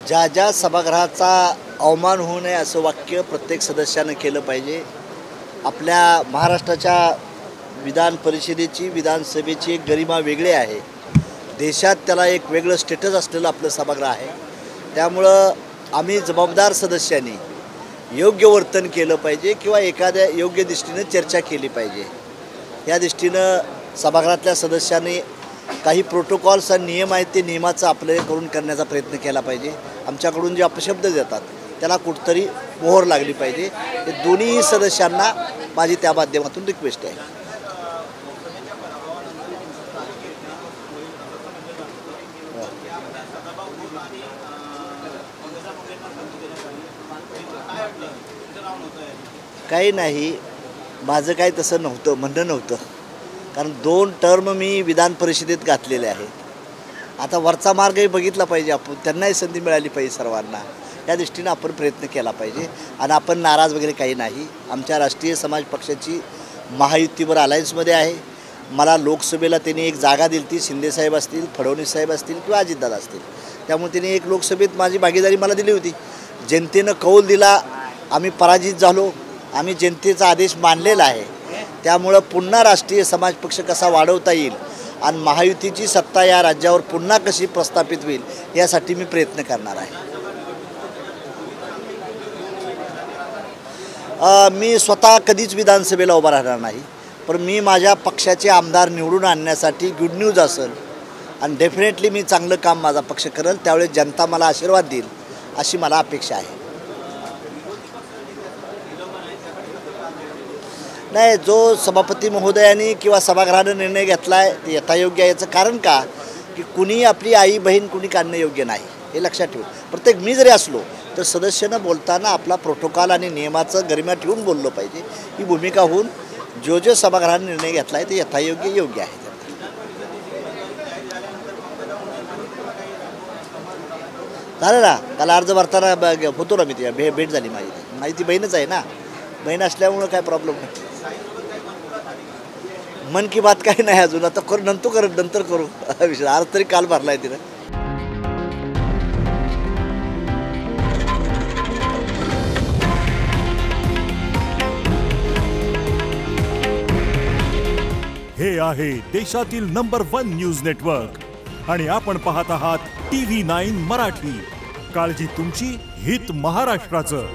ज्या ज्या सभागृहाचा अवमान होऊ नये असं वाक्य प्रत्येक सदस्यानं केलं पाहिजे। आपल्या महाराष्ट्राच्या विधान परिषदेची विधानसभेची एक गरिमा वेगळी आहे। देशात त्याला एक वेगळं स्टेटस असलेलं आपलं सभागृह आहे। त्यामुळं आम्ही जबाबदार सदस्यांनी योग्य वर्तन केलं पाहिजे किंवा एखाद्या योग्य दृष्टीने चर्चा केली पाहिजे। या दृष्टीनं सभागृहातल्या सदस्यांनी काही प्रोटोकॉल्स आणि नियम आहेत ते नियमाचं आपले करून करण्याचा प्रयत्न केला पाहिजे। आमच्याकडून जे अपशब्द देतात त्याला कुठतरी मोहर लागली पाहिजे। हे दोन्ही सदस्यांना माझी त्या माध्यमातून रिक्वेस्ट आहे। काही नाही, माझं काही तसं नव्हतं, म्हणणं नव्हतं, कारण 2 टर्म मी विधान परिषदेत घातलेले आहेत। आता वरचा मार्गही बघितला पाहिजे, आपण त्यांनाही संधी मिळाली पाहिजे सर्वांना। या दृष्टीने आपण प्रयत्न केला पाहिजे आणि आपण नाराज वगैरे काही नाही। आमच्या राष्ट्रीय समाज पक्षाची महायुतीवर अलायन्समध्ये आहे। मला लोकसभेला त्यांनी एक जागा दिली ती, शिंदेसाहेब असतील, फडणवीस साहेब असतील किंवा अजितदादा असतील, त्यामुळे त्यांनी एक लोकसभेत माझी भागीदारी मला दिली होती। जनतेनं कौल दिला, आम्ही पराजित झालो, आम्ही जनतेचा आदेश मानलेला आहे। त्यामुळं पुन्हा राष्ट्रीय समाज पक्ष कसा वाढवता येईल आणि महायुतीची सत्ता या राज्यावर पुन्हा कशी प्रस्थापित होईल यासाठी मी प्रयत्न करणार आहे। मी स्वतः कधीच विधानसभेला उभा राहणार नाही, पण मी माझ्या पक्षाचे आमदार निवडून आणण्यासाठी गुड न्यूज असेल आणि डेफिनेटली मी चांगलं काम माझा पक्ष करेल, त्यावेळेस जनता मला आशीर्वाद देईल अशी मला अपेक्षा आहे। नाही, जो सभापती महोदयांनी किंवा सभागृहानं निर्णय घेतला आहे ते यथायोग्य आहे। याचं कारण का की कुणी आपली आई बहीण कुणी काढणं योग्य नाही, हे लक्षात ठेवून प्रत्येक मी जरी असलो तर सदस्यानं बोलताना आपला प्रोटोकॉल आणि नियमाचं गरिमा ठेवून बोललं पाहिजे। ही भूमिका होऊन जो सभागृहाने निर्णय घेतला आहे ते यथायोग्य योग्य आहे। झालं ना, काल अर्ज भरताना होतो ना मी, ती भेट झाली माझी ती बहीणच आहे ना, बहीण असल्यामुळं काय प्रॉब्लेम नाही। मन की बात काही नाही अजून, आता नंतर करू विषय। अर्ज तरी काल भरला आहे तिनं। हे आहे देशातील नंबर 1 न्यूज नेटवर्क आणि आपण पाहत आहात TV9 मराठी। काळजी तुमची, हित महाराष्ट्राचं।